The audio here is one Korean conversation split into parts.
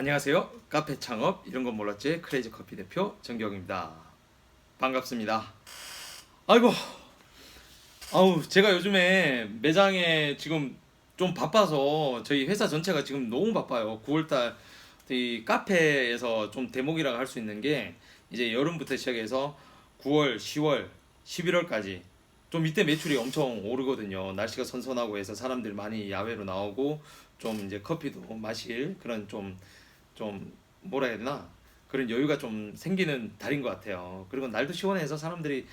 안녕하세요. 카페 창업 이런 건 몰랐지 크레이지 커피 대표 정경입니다. 반갑습니다. 아이고, 제가 요즘에 매장에 지금 좀 바빠서 저희 회사 전체가 지금 너무 바빠요. 9월달 이 카페에서 좀 대목이라고 할 수 있는 게 이제 여름부터 시작해서 9월, 10월, 11월까지 좀 이때 매출이 엄청 오르거든요. 날씨가 선선하고 해서 사람들 많이 야외로 나오고 좀 이제 커피도 마실 그런 좀 뭐라 해야 되나 그런 여유가 좀 생기는 달인 것 같아요. 그리고 날도 시원해서 사람들이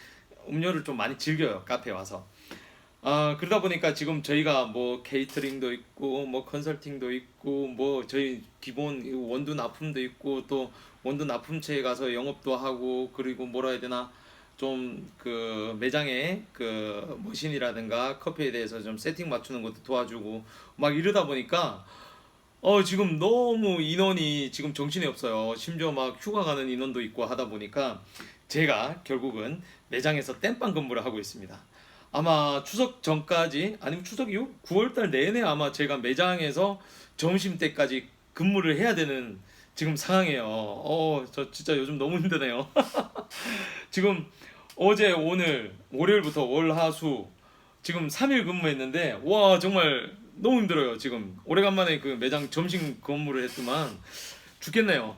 음료를 좀 많이 즐겨요. 카페에 와서. 그러다 보니까 지금 저희가 뭐 케이터링도 있고 뭐 컨설팅도 있고 뭐 저희 기본 원두 납품도 있고 또 원두 납품처에 가서 영업도 하고 그리고 뭐라 해야 되나 좀 그 매장에 그 머신이라든가 커피에 대해서 좀 세팅 맞추는 것도 도와주고 막 이러다 보니까 지금 너무 인원이 지금 정신이 없어요. 심지어 막 휴가 가는 인원도 있고 하다 보니까 제가 결국은 매장에서 땜빵 근무를 하고 있습니다. 아마 추석 전까지 아니면 추석 이후 9월달 내내 아마 제가 매장에서 점심 때까지 근무를 해야 되는 지금 상황이에요. 저 진짜 요즘 너무 힘드네요. 지금 어제 오늘 월요일부터 월화수 지금 3일 근무했는데 와 정말 너무 힘들어요. 지금 오래간만에 그 매장 점심 근무를 했더만 죽겠네요.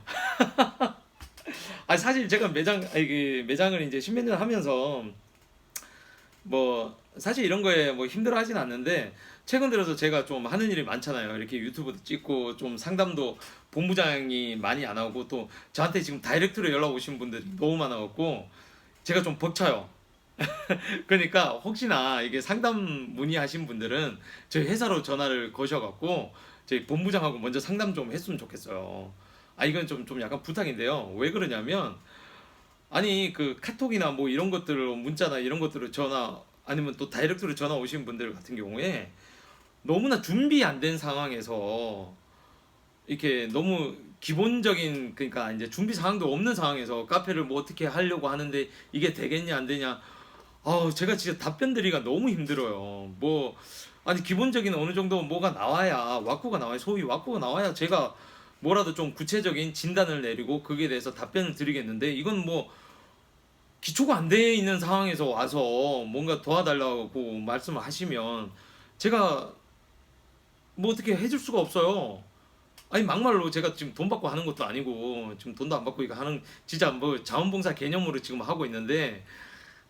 사실 제가 그 매장을 이제 십몇 년 하면서 뭐 사실 이런 거에 뭐 힘들어하진 않는데 최근 들어서 제가 좀 하는 일이 많잖아요. 이렇게 유튜브도 찍고 좀 상담도 본부장이 많이 안 하고 또 저한테 지금 다이렉트로 연락 오신 분들이 너무 많아갖고 제가 좀 벅차요. 그러니까 혹시나 이게 상담 문의하신 분들은 저희 회사로 전화를 거셔갖고 저희 본부장하고 먼저 상담 좀 했으면 좋겠어요. 이건 좀 약간 부탁인데요. 왜 그러냐면 아니 그 카톡이나 뭐 이런 것들을 문자나 이런 것들을 전화 아니면 또 다이렉트로 전화 오신 분들 같은 경우에 너무나 준비 안 된 상황에서 이렇게 너무 기본적인 그러니까 이제 준비 사항도 없는 상황에서 카페를 뭐 어떻게 하려고 하는데 이게 되겠냐 안 되냐 제가 진짜 답변 드리기가 너무 힘들어요. 뭐, 아니, 기본적인 어느 정도 뭐가 나와야, 왁구가 나와야, 소위 왁구가 나와야 제가 뭐라도 좀 구체적인 진단을 내리고 거기에 대해서 답변을 드리겠는데, 이건 뭐, 기초가 안 돼 있는 상황에서 와서 뭔가 도와달라고 말씀을 하시면, 제가 뭐 어떻게 해줄 수가 없어요. 아니, 막말로 제가 지금 돈 받고 하는 것도 아니고, 지금 돈도 안 받고 이거 하는, 진짜 뭐 자원봉사 개념으로 지금 하고 있는데,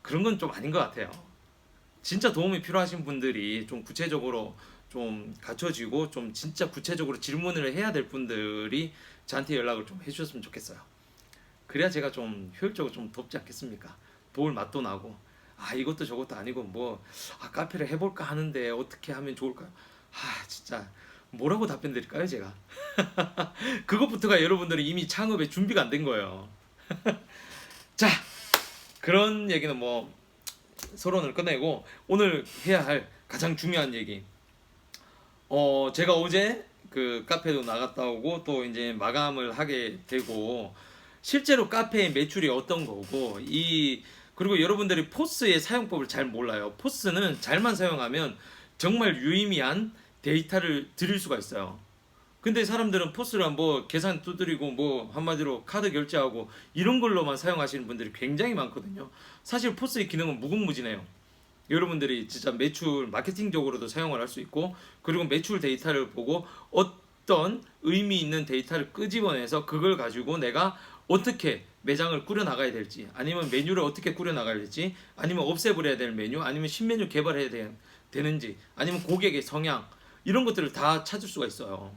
그런 건 좀 아닌 것 같아요. 진짜 도움이 필요하신 분들이 좀 구체적으로 좀 갖춰지고 좀 진짜 구체적으로 질문을 해야 될 분들이 저한테 연락을 좀 해주셨으면 좋겠어요. 그래야 제가 좀 효율적으로 좀 돕지 않겠습니까? 도울 맛도 나고 이것도 저것도 아니고 뭐 카페를 해볼까 하는데 어떻게 하면 좋을까요? 진짜 뭐라고 답변 드릴까요 제가? 그것부터가 여러분들이 이미 창업에 준비가 안 된 거예요. 자, 그런 얘기는 뭐 서론을 끝내고 오늘 해야 할 가장 중요한 얘기. 제가 어제 그 카페도 나갔다 오고 또 이제 마감을 하게 되고 실제로 카페의 매출이 어떤 거고 그리고 여러분들이 포스의 사용법을 잘 몰라요. 포스는 잘만 사용하면 정말 유의미한 데이터를 드릴 수가 있어요. 근데 사람들은 포스를 뭐 계산 두드리고 뭐 한마디로 카드 결제하고 이런 걸로만 사용하시는 분들이 굉장히 많거든요. 사실 포스의 기능은 무궁무진해요. 여러분들이 진짜 매출 마케팅적으로도 사용을 할 수 있고 그리고 매출 데이터를 보고 어떤 의미 있는 데이터를 끄집어내서 그걸 가지고 내가 어떻게 매장을 꾸려나가야 될지 아니면 메뉴를 어떻게 꾸려나가야 될지 아니면 없애버려야 될 메뉴 아니면 신메뉴 개발해야 되는지 아니면 고객의 성향 이런 것들을 다 찾을 수가 있어요.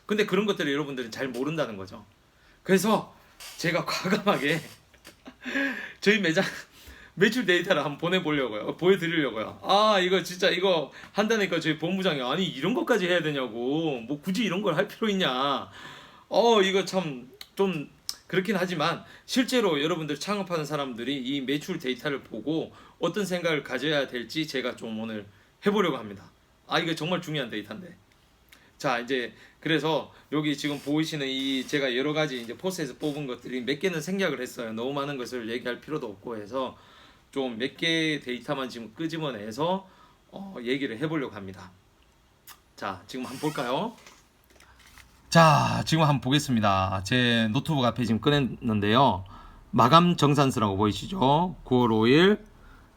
근데 그런 것들을 여러분들은 잘 모른다는 거죠. 그래서 제가 과감하게 저희 매장 매출 데이터를 한번 보내보려고요. 보여드리려고요. 이거 진짜 이거 한다니까 저희 본부장이 아니 이런 것까지 해야 되냐고 뭐 굳이 이런 걸 할 필요 있냐. 이거 참 좀 그렇긴 하지만 실제로 여러분들 창업하는 사람들이 이 매출 데이터를 보고 어떤 생각을 가져야 될지 제가 좀 오늘 해보려고 합니다. 이거 정말 중요한 데이터인데. 자 이제 그래서 여기 지금 보이시는 이 제가 여러 가지 이제 포스에서 뽑은 것들이 몇 개는 생략을 했어요. 너무 많은 것을 얘기할 필요도 없고 해서 좀 몇 개의 데이터만 지금 끄집어내서 얘기를 해보려고 합니다. 자 지금 한번 볼까요? 자, 지금 한번 보겠습니다. 제 노트북 앞에 지금 꺼냈는데요. 마감 정산서라고 보이시죠? 9월 5일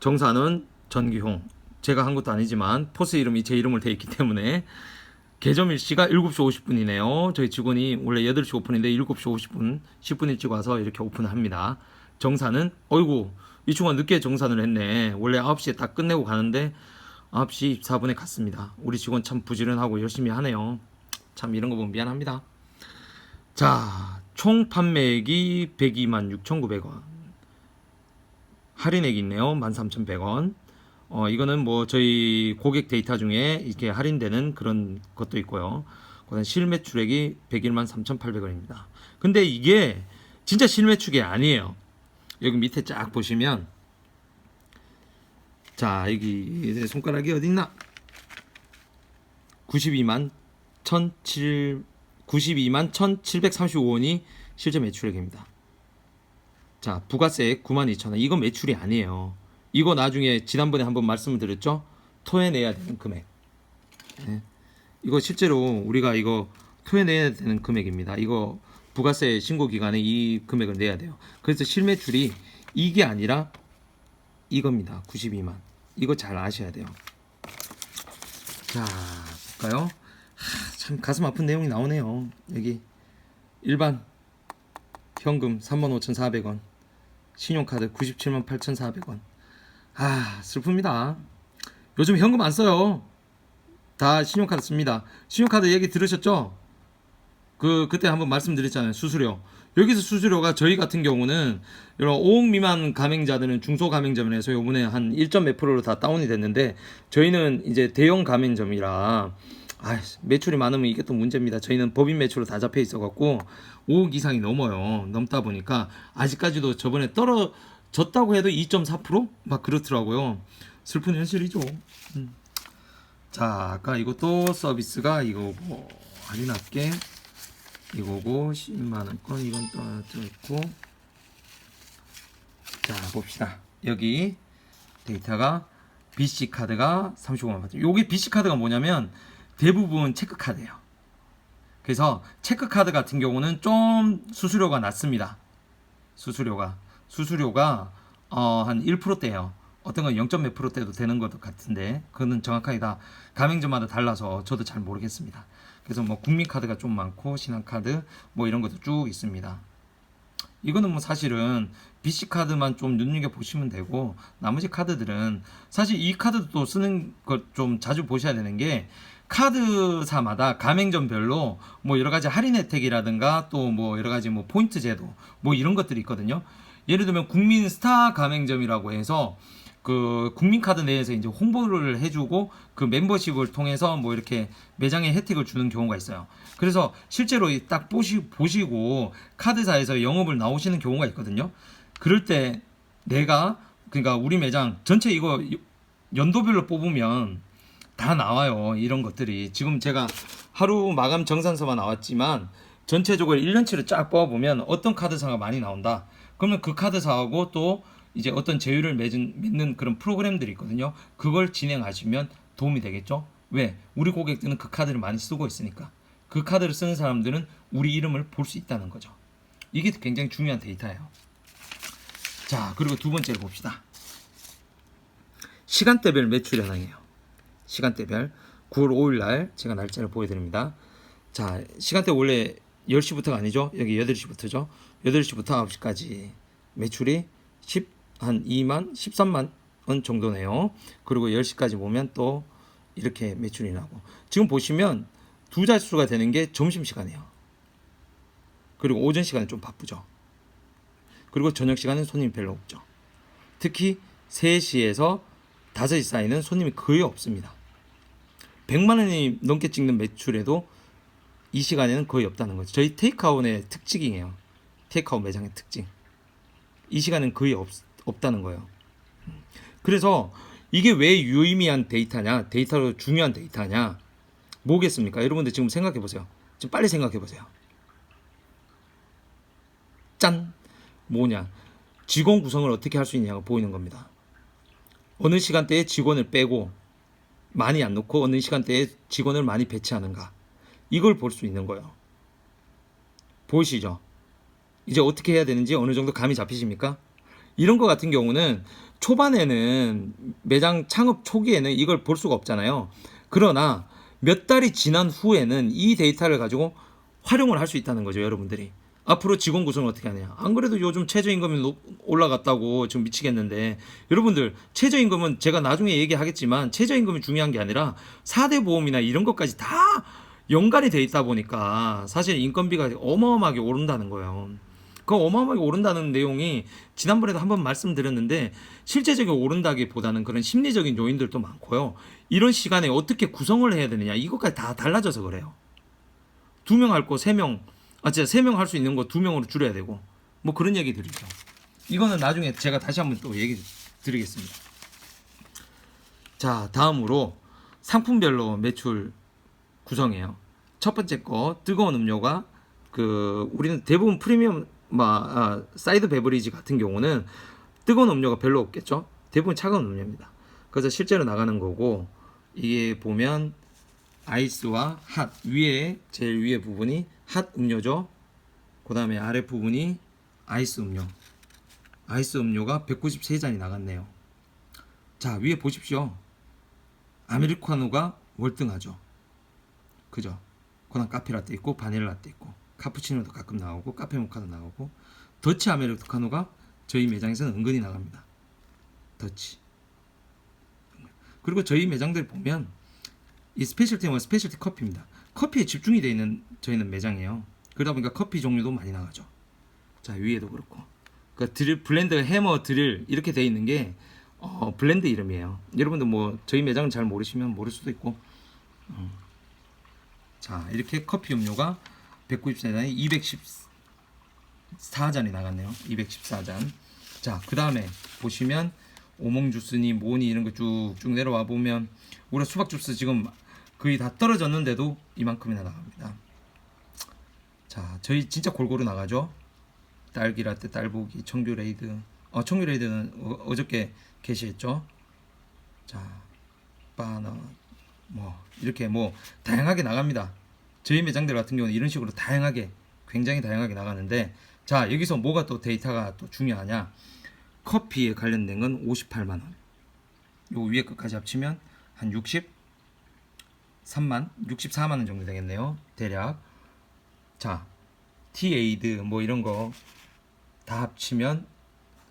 정산은 전기홍. 제가 한 것도 아니지만 포스 이름이 제 이름으로 되어 있기 때문에 개점 일시가 7시 50분이네요. 저희 직원이 원래 8시 오픈인데 7시 50분 10분 일찍 와서 이렇게 오픈을 합니다. 정산은 어이구 이 친구가 늦게 정산을 했네. 원래 9시에 딱 끝내고 가는데 9시 24분에 갔습니다. 우리 직원 참 부지런하고 열심히 하네요. 참 이런 거 보면 미안합니다. 자, 총 판매액이 102만 6,900원. 할인액이 있네요. 13,100원. 이거는 뭐 저희 고객 데이터 중에 이렇게 할인되는 그런 것도 있고요. 그다음 실매출액이 101만 3,800원입니다. 근데 이게 진짜 실매출이 아니에요. 여기 밑에 쫙 보시면 자, 여기 내 손가락이 어디 있나? 92만 1,735원이 실제 매출액입니다. 자, 부가세 92,000원. 이거 매출이 아니에요. 이거 나중에 지난번에 한번 말씀을 드렸죠? 토해내야 되는 금액. 네. 이거 실제로 우리가 이거 토해내야 되는 금액입니다. 이거 부가세 신고 기간에 이 금액을 내야 돼요. 그래서 실매출이 이게 아니라 이겁니다. 92만. 이거 잘 아셔야 돼요. 자, 볼까요? 참 가슴 아픈 내용이 나오네요. 여기 일반 현금 35,400원, 신용카드 97만 8,400원. 슬픕니다. 요즘 현금 안 써요. 다 신용카드 씁니다. 신용카드 얘기 들으셨죠? 그때 한번 말씀드렸잖아요. 수수료. 여기서 수수료가 저희 같은 경우는 이런 5억 미만 가맹자들은 중소 가맹점에서 요번에 한 1점 몇 프로로 다 다운이 됐는데 저희는 이제 대형 가맹점이라 매출이 많으면 이게 또 문제입니다. 저희는 법인 매출로 다 잡혀 있어 갖고 5억 이상이 넘어요. 넘다 보니까 아직까지도 저번에 떨어졌다고 해도 2.4%? 막 그렇더라고요. 슬픈 현실이죠. 자, 아까 이것도 서비스가 이거고 할인할게 이거고 10만원권 이건 또 있고. 자, 봅시다. 여기 데이터가 BC카드가 35만원 받죠. 요게 BC카드가 뭐냐면 대부분 체크카드예요. 그래서 체크카드 같은 경우는 좀 수수료가 낮습니다. 수수료가 한 1%대예요. 어떤 건 0. 몇 %대도 되는 것 같은데 그거는 정확하게 다 가맹점마다 달라서 저도 잘 모르겠습니다. 그래서 뭐 국민카드가 좀 많고 신한카드 뭐 이런 것도 쭉 있습니다. 이거는 뭐 사실은 BC카드만 좀 눈여겨 보시면 되고 나머지 카드들은 사실 이 카드도 쓰는 것 좀 자주 보셔야 되는 게 카드사마다 가맹점별로 뭐 여러 가지 할인 혜택이라든가 또 뭐 여러 가지 뭐 포인트 제도 뭐 이런 것들이 있거든요. 예를 들면 국민 스타 가맹점이라고 해서 그 국민카드 내에서 이제 홍보를 해주고 그 멤버십을 통해서 뭐 이렇게 매장에 혜택을 주는 경우가 있어요. 그래서 실제로 딱 보시고 카드사에서 영업을 나오시는 경우가 있거든요. 그럴 때 그러니까 우리 매장 전체 이거 연도별로 뽑으면 다 나와요. 이런 것들이 지금 제가 하루 마감 정산서만 나왔지만 전체적으로 1년치를 쫙 뽑아보면 어떤 카드사가 많이 나온다. 그러면 그 카드사하고 또 이제 어떤 제휴를 맺는 그런 프로그램들이 있거든요. 그걸 진행하시면 도움이 되겠죠. 왜? 우리 고객들은 그 카드를 많이 쓰고 있으니까. 그 카드를 쓰는 사람들은 우리 이름을 볼 수 있다는 거죠. 이게 굉장히 중요한 데이터예요. 자, 그리고 두 번째로 봅시다. 시간대별 매출 현황이에요. 시간대별 9월 5일 날 제가 날짜를 보여드립니다. 자, 시간대 원래 10시부터가 아니죠. 여기 8시부터죠. 8시부터 9시까지 매출이 한 2만 13만 원 정도네요. 그리고 10시까지 보면 또 이렇게 매출이 나고 지금 보시면 두 자릿수가 되는 게 점심시간이에요. 그리고 오전 시간은 좀 바쁘죠. 그리고 저녁 시간은 손님이 별로 없죠. 특히 3시에서 5시 사이는 손님이 거의 없습니다. 100만 원이 넘게 찍는 매출에도 이 시간에는 거의 없다는 거죠. 저희 테이크아웃의 특징이에요. 테이크아웃 매장의 특징. 이 시간은 거의 없다는 거예요. 그래서 이게 왜 유의미한 데이터냐, 데이터로 중요한 데이터냐, 뭐겠습니까? 여러분들 지금 생각해 보세요. 지금 빨리 생각해 보세요. 짠! 뭐냐? 직원 구성을 어떻게 할 수 있냐가 보이는 겁니다. 어느 시간대에 직원을 빼고 많이 안 넣고 어느 시간대에 직원을 많이 배치하는가, 이걸 볼 수 있는 거예요. 보이시죠? 이제 어떻게 해야 되는지 어느 정도 감이 잡히십니까? 이런 거 같은 경우는 초반에는 매장 창업 초기에는 이걸 볼 수가 없잖아요. 그러나 몇 달이 지난 후에는 이 데이터를 가지고 활용을 할 수 있다는 거죠, 여러분들이. 앞으로 직원 구성을 어떻게 하냐. 안 그래도 요즘 최저임금이 올라갔다고 지금 미치겠는데, 여러분들 최저임금은 제가 나중에 얘기하겠지만 최저임금이 중요한 게 아니라 4대 보험이나 이런 것까지 다 연관이 돼 있다 보니까 사실 인건비가 어마어마하게 오른다는 거예요. 그 어마어마하게 오른다는 내용이 지난번에도 한번 말씀드렸는데, 실제적으로 오른다기보다는 그런 심리적인 요인들도 많고요. 이런 시간에 어떻게 구성을 해야 되느냐, 이것까지 다 달라져서 그래요. 2명 할 거 3명, 진짜 3명 할 수 있는 거 2명으로 줄여야 되고, 뭐 그런 얘기들이죠. 이거는 나중에 제가 다시 한번 또 얘기 드리겠습니다. 자, 다음으로 상품별로 매출 구성해요. 첫 번째 거, 뜨거운 음료가 우리는 대부분 프리미엄 사이드 베버리지 같은 경우는 뜨거운 음료가 별로 없겠죠. 대부분 차가운 음료입니다. 그래서 실제로 나가는 거고, 이게 보면 아이스와 핫, 위에 제일 위에 부분이 핫 음료죠. 그 다음에 아래 부분이 아이스 음료. 아이스 음료가 193잔이 나갔네요. 자, 위에 보십시오. 아메리카노가 월등하죠. 그죠? 그다음 카페라떼 있고 바닐라라떼 있고 카푸치노도 가끔 나오고 카페모카도 나오고, 더치 아메리카노가 저희 매장에서는 은근히 나갑니다. 더치. 그리고 저희 매장들 보면 이 스페셜티는 스페셜티 커피입니다. 커피에 집중이 되어 있는 저희는 매장이에요. 그러다 보니까 커피 종류도 많이 나가죠. 자, 위에도 그렇고. 그러니까 드릴, 블렌드, 해머, 드릴 이렇게 되어 있는 게 블렌드 이름이에요. 여러분들 뭐 저희 매장을 잘 모르시면 모를 수도 있고. 자, 이렇게 커피 음료가 194잔이 214잔이 나갔네요. 214잔. 자, 그 다음에 보시면 오몽 주스니 뭐니 이런 거 쭉쭉 내려와 보면 우리가 수박 주스 지금 거의 다 떨어졌는데도 이만큼이나 나갑니다. 자, 저희 진짜 골고루 나가죠. 딸기 라떼, 딸보기, 청귤 레이드. 청귤 레이드는 어저께 게시했죠. 자, 바나 뭐 이렇게 뭐 다양하게 나갑니다. 저희 매장들 같은 경우는 이런 식으로 다양하게, 굉장히 다양하게 나가는데, 자, 여기서 뭐가 또 데이터가 또 중요하냐. 커피에 관련된 건 58만원. 요 위에 끝까지 합치면 한 64만원 정도 되겠네요, 대략. 자, 티에이드 뭐 이런 거 다 합치면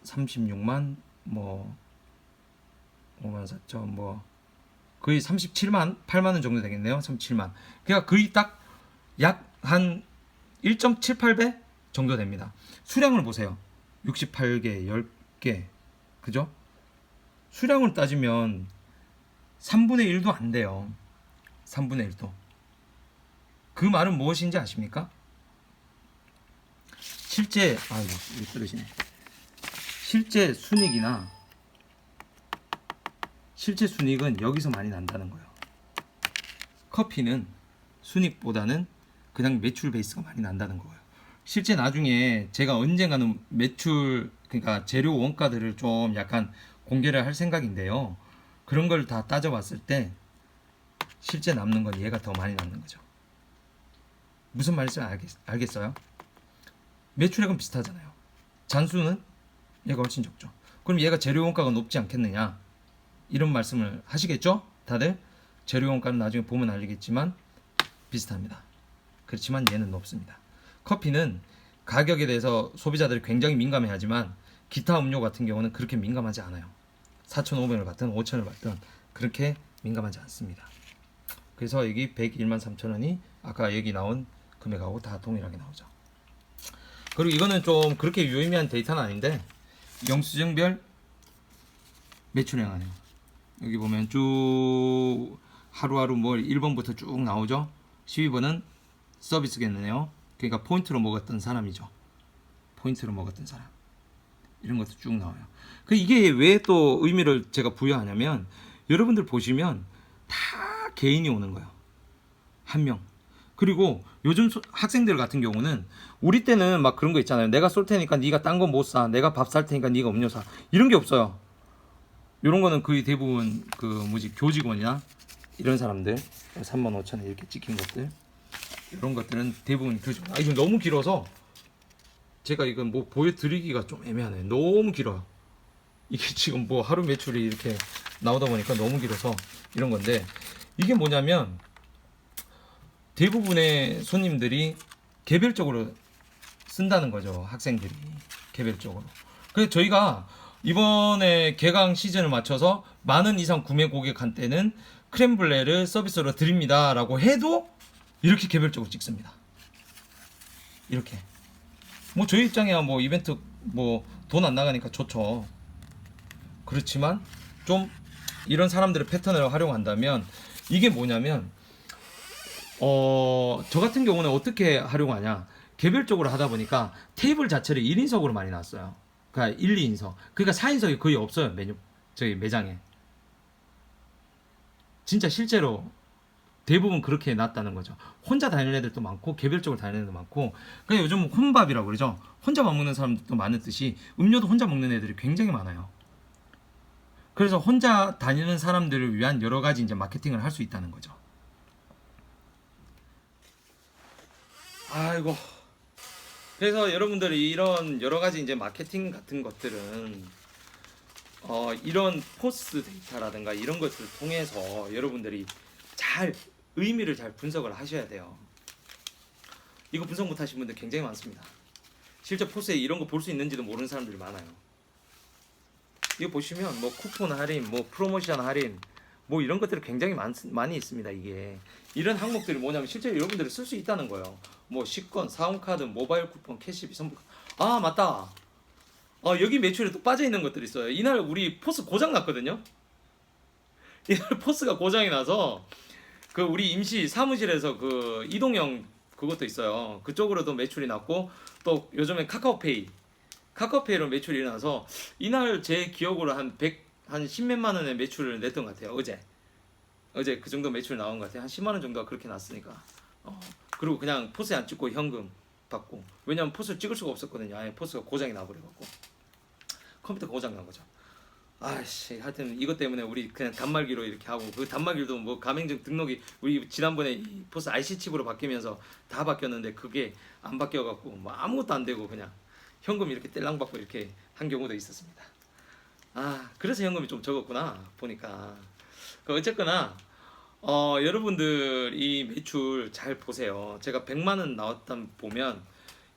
36만 뭐 5만 4천 뭐 거의 37만 8만원 정도 되겠네요. 37만. 그러니까 거의 딱 약 한 1.78배 정도 됩니다. 수량을 보세요. 68개, 10개. 그죠? 수량을 따지면 3분의 1도 안 돼요. 3분의 1도. 그 말은 무엇인지 아십니까? 실제, 이거 떨어지네. 실제 순이익은 여기서 많이 난다는 거예요. 커피는 순이익보다는 그냥 매출 베이스가 많이 난다는 거예요. 실제 나중에 제가 언젠가는 매출, 그러니까 재료 원가들을 좀 약간 공개를 할 생각인데요. 그런 걸 다 따져봤을 때 실제 남는 건 얘가 더 많이 남는 거죠. 무슨 말인지 알겠어요? 매출액은 비슷하잖아요. 잔수는 얘가 훨씬 적죠. 그럼 얘가 재료 원가가 높지 않겠느냐, 이런 말씀을 하시겠죠? 다들 재료 원가는 나중에 보면 알겠지만 비슷합니다. 그렇지만 얘는 높습니다. 커피는 가격에 대해서 소비자들이 굉장히 민감해하지만 기타 음료 같은 경우는 그렇게 민감하지 않아요. 4,500원을 받든 5,000원을 받든 그렇게 민감하지 않습니다. 그래서 여기 101만 3천원이 아까 여기 나온 금액하고 다 동일하게 나오죠. 그리고 이거는 좀 그렇게 유의미한 데이터는 아닌데, 영수증별 매출액하네요. 여기 보면 쭉 하루하루 뭐 1번부터 쭉 나오죠. 12번은 서비스겠네요. 그러니까 포인트로 먹었던 사람이죠. 포인트로 먹었던 사람. 이런 것도 쭉 나와요. 이게 왜 또 의미를 제가 부여하냐면, 여러분들 보시면 다 개인이 오는 거예요. 한 명. 그리고 요즘 학생들 같은 경우는, 우리 때는 막 그런 거 있잖아요. 내가 쏠 테니까 네가 딴 거 못 사. 내가 밥 살 테니까 네가 음료 사. 이런 게 없어요. 이런 거는 거의 대부분 교직원이나 이런 사람들 35,000원 이렇게 찍힌 것들. 이런 것들은 대부분 교정. 이거 너무 길어서 제가 이건 뭐 보여드리기가 좀 애매하네. 너무 길어요. 이게 지금 뭐 하루 매출이 이렇게 나오다 보니까 너무 길어서 이런 건데, 이게 뭐냐면 대부분의 손님들이 개별적으로 쓴다는 거죠. 학생들이 개별적으로. 그래서 저희가 이번에 개강 시즌을 맞춰서 10,000원 이상 구매 고객한테는 크렘블레를 서비스로 드립니다 라고 해도 이렇게 개별적으로 찍습니다. 이렇게 뭐 저희 입장에야 뭐 이벤트 뭐 돈 안 나가니까 좋죠. 그렇지만 좀 이런 사람들의 패턴을 활용한다면 이게 뭐냐면 저 같은 경우는 어떻게 활용하냐, 개별적으로 하다 보니까 테이블 자체를 1인석으로 많이 놨어요. 그러니까 1, 2인석. 그러니까 4인석이 거의 없어요. 메뉴 저희 매장에. 진짜 실제로 대부분 그렇게 놨다는 거죠. 혼자 다니는 애들도 많고 개별적으로 다니는 애들도 많고. 그러니까 요즘 혼밥이라고 그러죠. 혼자만 먹는 사람들도 많은 듯이 음료도 혼자 먹는 애들이 굉장히 많아요. 그래서 혼자 다니는 사람들을 위한 여러 가지 이제 마케팅을 할 수 있다는 거죠. 아이고. 그래서 여러분들이 이런 여러 가지 이제 마케팅 같은 것들은 이런 포스 데이터라든가 이런 것들을 통해서 여러분들이 잘 의미를 잘 분석을 하셔야 돼요. 이거 분석 못 하신 분들 굉장히 많습니다. 실제 포스에 이런 거 볼 수 있는지도 모르는 사람들이 많아요. 이거 보시면 뭐 쿠폰 할인, 뭐 프로모션 할인, 뭐 이런 것들이 굉장히 많이 있습니다. 이게 이런 항목들이 뭐냐면 실제로 여러분들이 쓸 수 있다는 거예요. 뭐 식권, 사은카드, 모바일 쿠폰, 캐시비, 선불. 아 맞다. 여기 매출에 또 빠져 있는 것들이 있어요. 이날 우리 포스 고장 났거든요. 이날 포스가 고장이 나서 그 우리 임시 사무실에서 그 이동형 그것도 있어요. 그쪽으로도 매출이 났고 또 요즘에 카카오페이로 매출이 일어나서 이날 제 기억으로 한 10몇만 원의 매출을 냈던 것 같아요. 어제 그 정도 매출 나온 것 같아요. 한 10만 원 정도가 그렇게 났으니까. 그리고 그냥 포스에 안 찍고 현금 받고. 왜냐면 포스를 찍을 수가 없었거든요. 아예 포스가 고장이 나버려갖고 컴퓨터 고장 난 거죠. 아씨, 하여튼 이것 때문에 우리 그냥 단말기로 이렇게 하고, 그 단말기도 뭐 가맹점 등록이 우리 지난번에 이 포스 IC 칩으로 바뀌면서 다 바뀌었는데 그게 안 바뀌어갖고 뭐 아무것도 안 되고 그냥 현금 이렇게 뗄랑 받고 이렇게 한 경우도 있었습니다. 그래서 현금이 좀 적었구나 보니까. 어쨌거나 여러분들 이 매출 잘 보세요. 제가 100만 원 나왔다 보면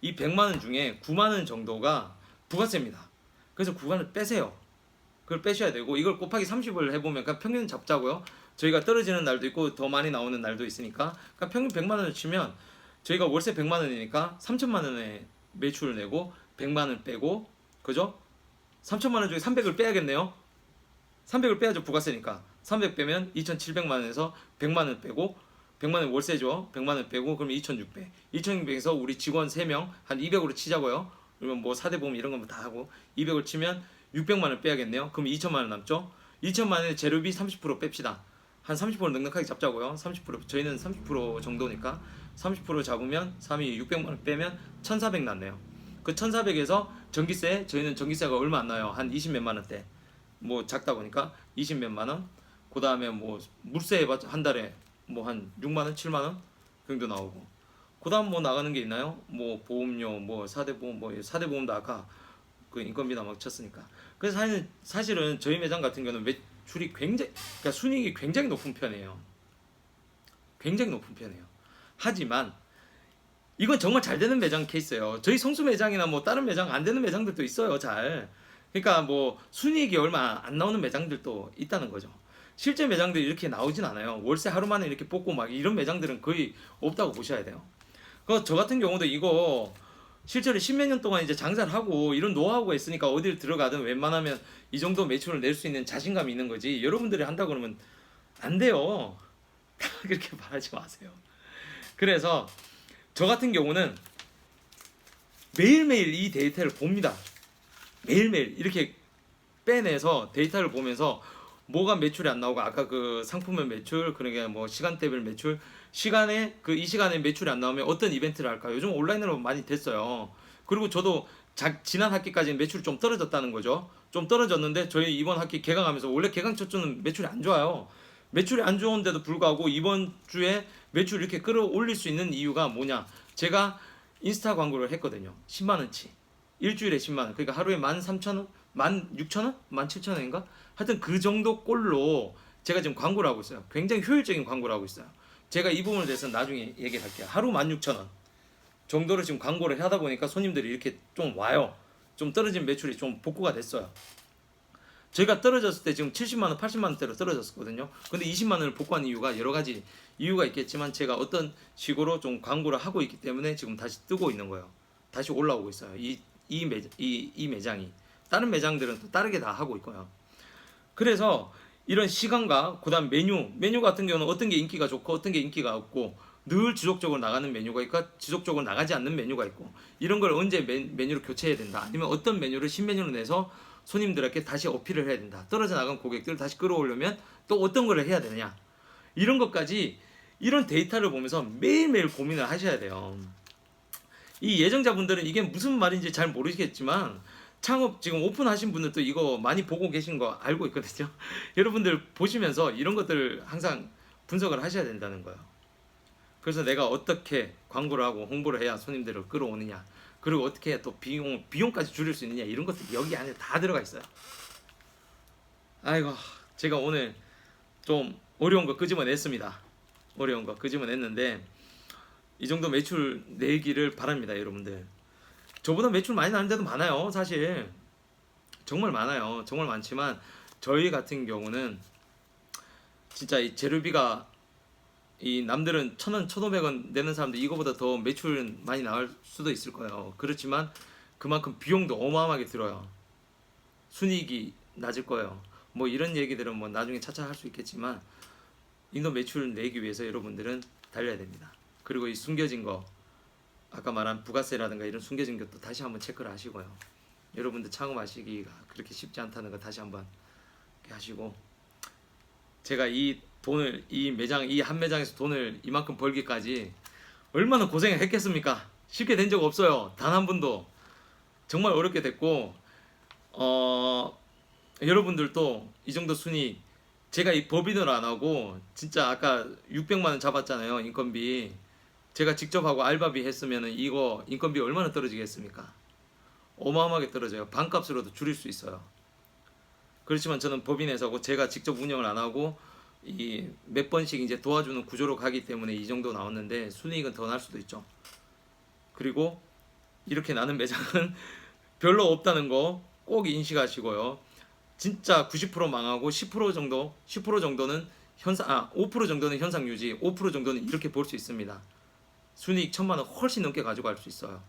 이 100만 원 중에 9만 원 정도가 부가세입니다. 그래서 구간을 빼세요. 그걸 빼셔야 되고, 이걸 곱하기 30을 해보면 그러니까 평균 잡자고요. 저희가 떨어지는 날도 있고 더 많이 나오는 날도 있으니까, 그러니까 평균 100만 원을 치면 저희가 월세 100만 원이니까 3천만 원의 매출을 내고 100만 원 빼고, 그죠? 3천만 원 중에 300을 빼야겠네요. 300을 빼야죠. 부가세니까 300 빼면 2,700만 원에서 100만 원 빼고, 100만 원 월세죠. 100만 원 빼고 그러면 2,600. 2,600에서 우리 직원 3명 한 200으로 치자고요. 그러면 뭐 4대 보험 이런 거 다 하고 200을 치면 600만 원 빼야겠네요. 그럼 2천만 원 남죠. 2천만 원에 재료비 30% 뺍시다. 한 30% 넉넉하게 잡자고요. 30% 저희는 30% 정도니까 30% 잡으면 3이 600만 원 빼면 1,400 났네요. 그 1,400에서 전기세, 저희는 전기세가 얼마 안 나요. 한 20 몇만 원대. 뭐 작다 보니까 20 몇만 원. 그 다음에 뭐 물세 한 달에 뭐 한 6만 원, 7만 원 정도 나오고. 그 다음 뭐 나가는 게 있나요? 뭐 보험료, 뭐 4대 보험, 뭐 4대 보험도 아까 그 인건비나 막 쳤으니까. 그래서 사실은 저희 매장 같은 경우는 매출이 그러니까 순이익이 굉장히 높은 편이에요. 굉장히 높은 편이에요. 하지만 이건 정말 잘 되는 매장 케이스예요. 저희 성수 매장이나 뭐 다른 매장 안 되는 매장들도 있어요. 잘. 그러니까 뭐 순이익이 얼마 안 나오는 매장들도 있다는 거죠. 실제 매장들이 이렇게 나오진 않아요. 월세 하루 만에 이렇게 뽑고 막 이런 매장들은 거의 없다고 보셔야 돼요. 저 같은 경우도 이거 실제로 10몇 년 동안 이제 장사를 하고 이런 노하우가 있으니까 어딜 들어가든 웬만하면 이 정도 매출을 낼 수 있는 자신감이 있는 거지. 여러분들이 한다 그러면 안 돼요. 그렇게 말하지 마세요. 그래서 저 같은 경우는 매일매일 이 데이터를 봅니다. 매일매일 이렇게 빼내서 데이터를 보면서 뭐가 매출이 안 나오고, 아까 그 상품별 매출, 그러니까 뭐 시간대별 매출, 이 시간에 매출이 안 나오면 어떤 이벤트를 할까? 요즘 온라인으로 많이 됐어요. 그리고 저도 지난 학기까지는 매출이 좀 떨어졌다는 거죠. 좀 떨어졌는데 저희 이번 학기 개강하면서 원래 개강 첫 주는 매출이 안 좋아요. 매출이 안 좋은데도 불구하고 이번 주에 매출 이렇게 끌어올릴 수 있는 이유가 뭐냐? 제가 인스타 광고를 했거든요. 10만 원치. 일주일에 10만 원. 그러니까 하루에 13,000원, 16,000원, 17,000원인가? 하여튼 그 정도 꼴로 제가 지금 광고를 하고 있어요. 굉장히 효율적인 광고를 하고 있어요. 제가 이 부분에 대해서 나중에 얘기를 할게요. 하루 16,000원 정도로 지금 광고를 하다 보니까 손님들이 이렇게 좀 와요. 좀 떨어진 매출이 좀 복구가 됐어요. 저희가 떨어졌을 때 지금 70만 원, 80만 원대로 떨어졌었거든요. 근데 20만 원을 복구한 이유가 여러 가지 이유가 있겠지만 제가 어떤 식으로 좀 광고를 하고 있기 때문에 지금 다시 뜨고 있는 거예요. 다시 올라오고 있어요. 이 매장이 다른 매장들은 또 다르게 다 하고 있고요. 그래서 이런 시간과 그다음 메뉴 같은 경우는 어떤 게 인기가 좋고 어떤 게 인기가 없고 늘 지속적으로 나가는 메뉴가 있고 지속적으로 나가지 않는 메뉴가 있고 이런 걸 언제 메뉴로 교체해야 된다. 아니면 어떤 메뉴를 신메뉴로 내서 손님들에게 다시 어필을 해야 된다. 떨어져 나간 고객들을 다시 끌어오려면 또 어떤 걸 해야 되느냐. 이런 것까지 이런 데이터를 보면서 매일매일 고민을 하셔야 돼요. 이 예정자분들은 이게 무슨 말인지 잘 모르겠지만 창업 지금 오픈하신 분들도 이거 많이 보고 계신 거 알고 있거든요. 여러분들 보시면서 이런 것들을 항상 분석을 하셔야 된다는 거예요. 그래서 내가 어떻게 광고를 하고 홍보를 해야 손님들을 끌어오느냐, 그리고 어떻게 해야 또 비용까지 줄일 수 있느냐, 이런 것들이 여기 안에 다 들어가 있어요. 아이고, 제가 오늘 좀 어려운 거 끄집어냈습니다. 어려운 거 끄집어냈는데 이 정도 매출 내기를 바랍니다, 여러분들. 저보다 매출 많이 나는 데도 많아요, 사실. 정말 많아요. 정말 많지만 저희 같은 경우는 진짜 이 재료비가 이 남들은 1,000원, 1,500원 내는 사람들 이거보다 더 매출은 많이 나올 수도 있을 거예요. 그렇지만 그만큼 비용도 어마어마하게 들어요. 순이익이 낮을 거예요. 뭐 이런 얘기들은 뭐 나중에 차차 할 수 있겠지만 인도 매출 내기 위해서 여러분들은 달려야 됩니다. 그리고 이 숨겨진 거 아까 말한 부가세라든가 이런 숨겨진 것도 다시 한번 체크를 하시고요. 여러분들 창업하시기가 그렇게 쉽지 않다는 거 다시 한번 하시고, 제가 이 돈을 이 한 매장에서 돈을 이만큼 벌기까지 얼마나 고생을 했겠습니까? 쉽게 된 적 없어요. 단 한 번도. 정말 어렵게 됐고 여러분들도 이 정도 순위, 제가 이 법인을 안 하고 진짜 아까 600만 원 잡았잖아요, 인건비. 제가 직접 하고 알바비 했으면은 이거 인건비 얼마나 떨어지겠습니까? 어마어마하게 떨어져요. 반값으로도 줄일 수 있어요. 그렇지만 저는 법인에서고 제가 직접 운영을 안 하고 이 몇 번씩 이제 도와주는 구조로 가기 때문에 이 정도 나왔는데 순이익은 더 날 수도 있죠. 그리고 이렇게 나는 매장은 별로 없다는 거 꼭 인식하시고요. 진짜 90% 망하고 10% 정도는 5% 정도는 현상 유지, 5% 정도는 이렇게 볼 수 있습니다. 순이익 1,000만 원 훨씬 넘게 가져갈 수 있어요.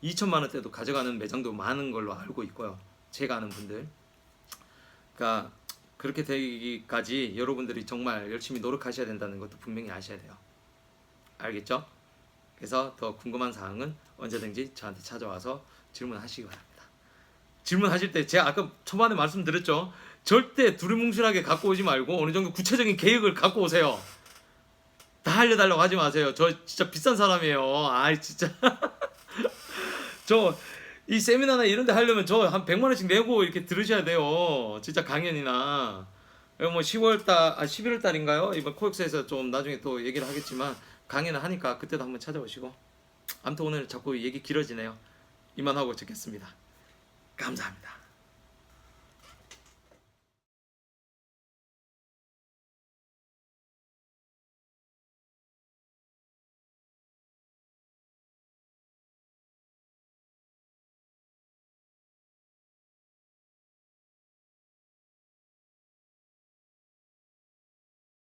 2,000만 원대도 가져가는 매장도 많은 걸로 알고 있고요. 제가 아는 분들. 그러니까 그렇게 되기까지 여러분들이 정말 열심히 노력하셔야 된다는 것도 분명히 아셔야 돼요. 알겠죠? 그래서 더 궁금한 사항은 언제든지 저한테 찾아와서 질문하시기 바랍니다. 질문하실 때 제가 아까 초반에 말씀드렸죠? 절대 두루뭉술하게 갖고 오지 말고 어느 정도 구체적인 계획을 갖고 오세요. 다 알려달라고 하지 마세요. 저 진짜 비싼 사람이에요. 아이 진짜 저 이 세미나나 이런 데 하려면 저 한 100만 원씩 내고 이렇게 들으셔야 돼요. 진짜 강연이나. 뭐 11월 달인가요? 이번 코엑스에서 좀 나중에 또 얘기를 하겠지만 강연을 하니까 그때도 한번 찾아오시고. 아무튼 오늘 자꾸 얘기 길어지네요. 이만하고 듣겠습니다. 감사합니다.